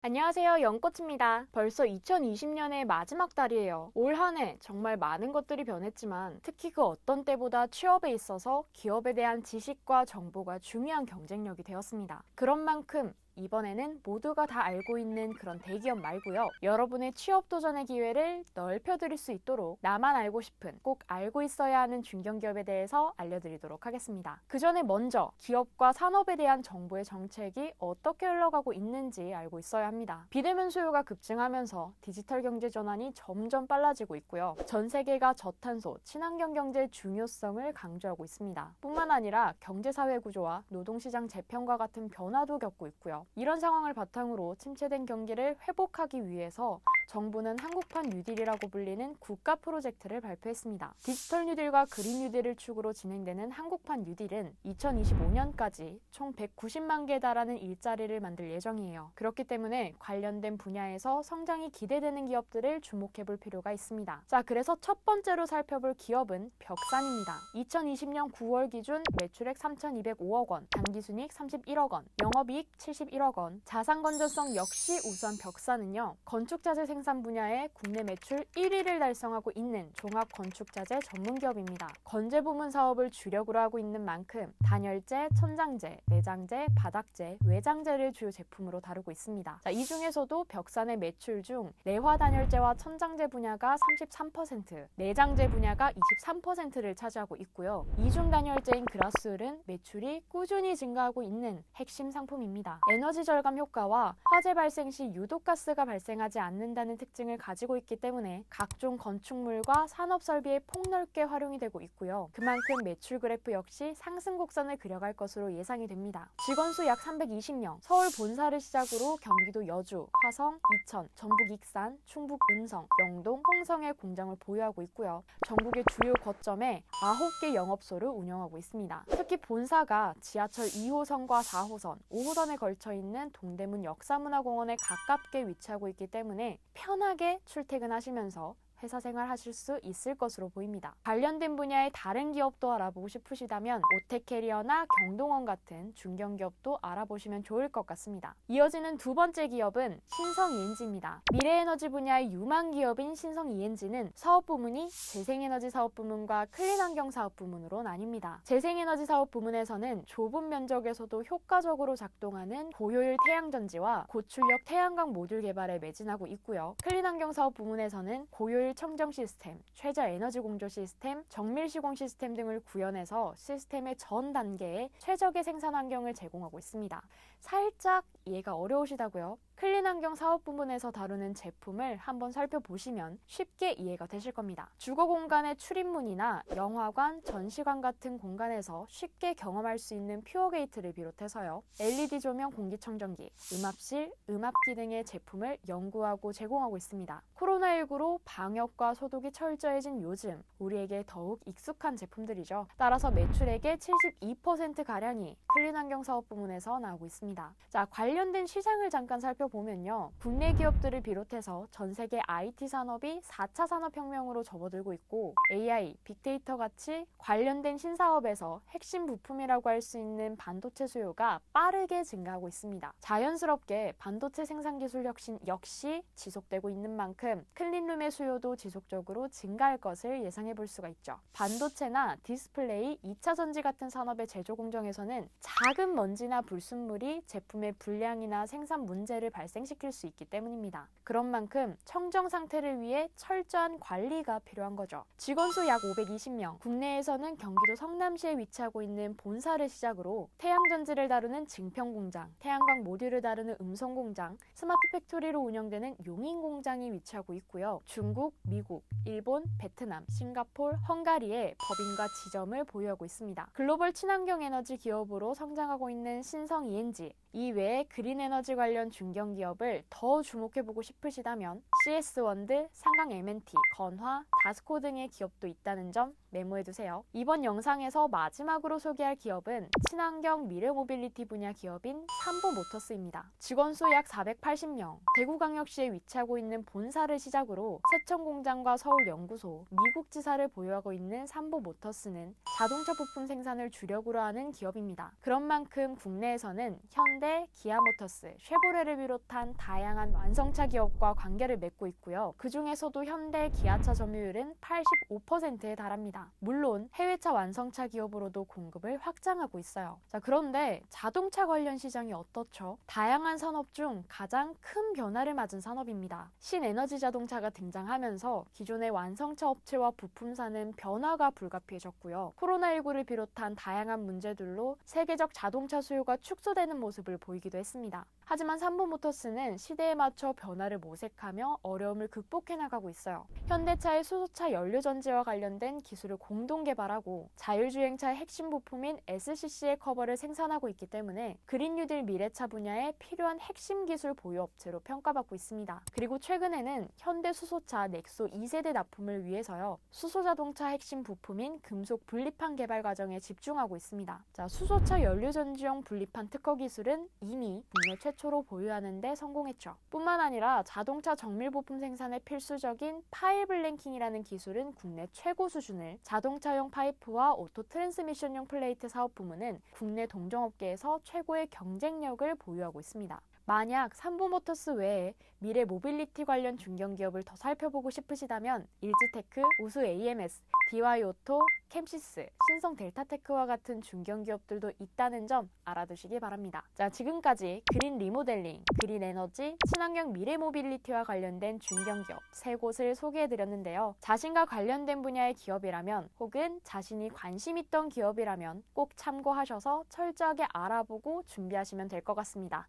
안녕하세요. 연꽃입니다. 벌써 2020년의 마지막 달이에요. 올 한 해 정말 많은 것들이 변했지만 특히 그 어떤 때보다 취업에 있어서 기업에 대한 지식과 정보가 중요한 경쟁력이 되었습니다. 그런 만큼 이번에는 모두가 다 알고 있는 그런 대기업 말고요. 여러분의 취업 도전의 기회를 넓혀드릴 수 있도록 나만 알고 싶은 꼭 알고 있어야 하는 중견기업에 대해서 알려드리도록 하겠습니다. 그 전에 먼저 기업과 산업에 대한 정부의 정책이 어떻게 흘러가고 있는지 알고 있어야 합니다. 비대면 수요가 급증하면서 디지털 경제 전환이 점점 빨라지고 있고요. 전 세계가 저탄소, 친환경 경제의 중요성을 강조하고 있습니다. 뿐만 아니라 경제사회 구조와 노동시장 재편과 같은 변화도 겪고 있고요. 이런 상황을 바탕으로 침체된 경기를 회복하기 위해서 정부는 한국판 뉴딜이라고 불리는 국가 프로젝트를 발표했습니다. 디지털 뉴딜과 그린 뉴딜을 축으로 진행되는 한국판 뉴딜은 2025년까지 총 190만 개에 달하는 일자리를 만들 예정이에요. 그렇기 때문에 관련된 분야에서 성장이 기대되는 기업들을 주목해 볼 필요가 있습니다. 자, 그래서 첫 번째로 살펴볼 기업은 벽산입니다. 2020년 9월 기준 매출액 3,205억 원, 당기순이익 31억 원, 영업이익 71억 원, 자산 건전성 역시 우수한 벽산은요, 건축자재 생산 분야의 국내 매출 1위를 달성하고 있는 종합 건축자재 전문 기업입니다. 건재 부문 사업을 주력으로 하고 있는 만큼 단열재, 천장재, 내장재, 바닥재, 외장재를 주요 제품으로 다루고 있습니다. 자, 이 중에서도 벽산의 매출 중 내화 단열재와 천장재 분야가 33%, 내장재 분야가 23%를 차지하고 있고요. 이중 단열재인 그라스울은 매출이 꾸준히 증가하고 있는 핵심 상품입니다. 에너지 절감 효과와 화재 발생 시 유독가스가 발생하지 않는다는 특징을 가지고 있기 때문에 각종 건축물과 산업 설비에 폭넓게 활용이 되고 있고요. 그만큼 매출 그래프 역시 상승 곡선을 그려갈 것으로 예상이 됩니다. 직원 수 약 320명, 서울 본사를 시작으로 경기도 여주, 화성, 이천, 전북 익산, 충북 음성, 영동, 홍성의 공장을 보유하고 있고요. 전국의 주요 거점에 9개 영업소를 운영하고 있습니다. 특히 본사가 지하철 2호선과 4호선, 5호선에 걸쳐 있는 동대문 역사문화공원에 가깝게 위치하고 있기 때문에 편하게 출퇴근하시면서 회사 생활 하실 수 있을 것으로 보입니다. 관련된 분야의 다른 기업도 알아보고 싶으시다면 오텍캐리어나 경동원 같은 중견기업도 알아보시면 좋을 것 같습니다. 이어지는 두 번째 기업은 신성ENG입니다. 미래에너지 분야의 유망 기업인 신성ENG는 사업 부문이 재생에너지 사업 부문과 클린환경 사업 부문으로 나뉩니다. 재생에너지 사업 부문에서는 좁은 면적에서도 효과적으로 작동하는 고효율 태양전지와 고출력 태양광 모듈 개발에 매진하고 있고요. 클린환경 사업 부문에서는 고효율 청정 시스템, 최저 에너지 공조 시스템, 정밀 시공 시스템 등을 구현해서 시스템의 전 단계에 최적의 생산 환경을 제공하고 있습니다. 살짝 이해가 어려우시다고요? 클린환경 사업 부문에서 다루는 제품을 한번 살펴보시면 쉽게 이해가 되실 겁니다. 주거 공간의 출입문이나 영화관, 전시관 같은 공간에서 쉽게 경험할 수 있는 퓨어게이트를 비롯해서요, LED 조명 공기청정기, 음압실, 음압기 등의 제품을 연구하고 제공하고 있습니다. 코로나19로 방역과 소독이 철저해진 요즘 우리에게 더욱 익숙한 제품들이죠. 따라서 매출액의 72%가량이 클린환경 사업 부문에서 나오고 있습니다. 자, 관련된 시장을 잠깐 살펴보면요, 국내 기업들을 비롯해서 전 세계 IT 산업이 4차 산업혁명으로 접어들고 있고 AI, 빅데이터 같이 관련된 신사업에서 핵심 부품이라고 할 수 있는 반도체 수요가 빠르게 증가하고 있습니다. 자연스럽게 반도체 생산 기술 혁신 역시 지속되고 있는 만큼 클린룸의 수요도 지속적으로 증가할 것을 예상해 볼 수가 있죠. 반도체나 디스플레이, 2차 전지 같은 산업의 제조 공정에서는 작은 먼지나 불순물이 제품의 불량이나 생산 문제를 발생시킬 수 있기 때문입니다. 그런 만큼 청정 상태를 위해 철저한 관리가 필요한 거죠. 직원 수 약 520명, 국내에서는 경기도 성남시에 위치하고 있는 본사를 시작으로 태양전지를 다루는 증평공장, 태양광 모듈을 다루는 음성공장, 스마트 팩토리로 운영되는 용인공장이 위치하고 있고요. 중국, 미국, 일본, 베트남, 싱가포르, 헝가리에 법인과 지점을 보유하고 있습니다. 글로벌 친환경 에너지 기업으로 성장하고 있는 신성ENG, 이외에 그린 에너지 관련 중견기업을 더 주목해보고 싶으시다면 CS원드, 상강 M&T, 건화, 다스코 등의 기업도 있다는 점 메모해두세요. 이번 영상에서 마지막으로 소개할 기업은 친환경 미래 모빌리티 분야 기업인 삼보모터스입니다. 직원 수 약 480명, 대구광역시에 위치하고 있는 본사를 시작으로 세천공장과 서울연구소, 미국 지사를 보유하고 있는 삼보모터스는 자동차 부품 생산을 주력으로 하는 기업입니다. 그런 만큼 국내에서는 현대, 기아모터스, 쉐보레를 비롯한 다양한 완성차 기업과 관계를 맺고 있고요. 그 중에서도 현대, 기아차 점유율은 85%에 달합니다. 물론 해외차 완성차 기업으로도 공급을 확장하고 있어요. 자, 그런데 자동차 관련 시장이 어떻죠? 다양한 산업 중 가장 큰 변화를 맞은 산업입니다. 신에너지 자동차가 등장하면서 기존의 완성차 업체와 부품사는 변화가 불가피해졌고요. 코로나19를 비롯한 다양한 문제들로 세계적 자동차 수요가 축소되는 모습을 보이기도 했습니다. 하지만 삼보모터스는 시대에 맞춰 변화를 모색하며 어려움을 극복해 나가고 있어요. 현대차의 수소차 연료전지와 관련된 기술을 공동 개발하고 자율주행차의 핵심 부품인 SCC의 커버를 생산하고 있기 때문에 그린 뉴딜 미래차 분야에 필요한 핵심 기술 보유 업체로 평가받고 있습니다. 그리고 최근에는 현대 수소차 넥소 2세대 납품을 위해서요. 수소자동차 핵심 부품인 금속 분리판 개발 과정에 집중하고 있습니다. 자, 수소차 연료전지용 분리판 특허 기술은 이미 국내 최초로 보유하는 데 성공했죠. 뿐만 아니라 자동차 정밀 부품 생산에 필수적인 파일 블랭킹이라는 기술은 국내 최고 수준을, 자동차용 파이프와 오토 트랜스미션용 플레이트 사업 부문은 국내 동종업계에서 최고의 경쟁력을 보유하고 있습니다. 만약 삼보모터스 외에 미래 모빌리티 관련 중견기업을 더 살펴보고 싶으시다면 일즈테크, 우수 AMS, DY오토, 캠시스, 신성 델타테크와 같은 중견기업들도 있다는 점 알아두시기 바랍니다. 자, 지금까지 그린 리모델링, 그린 에너지, 친환경 미래 모빌리티와 관련된 중견기업 3곳을 소개해드렸는데요. 자신과 관련된 분야의 기업이라면 혹은 자신이 관심 있던 기업이라면 꼭 참고하셔서 철저하게 알아보고 준비하시면 될 것 같습니다.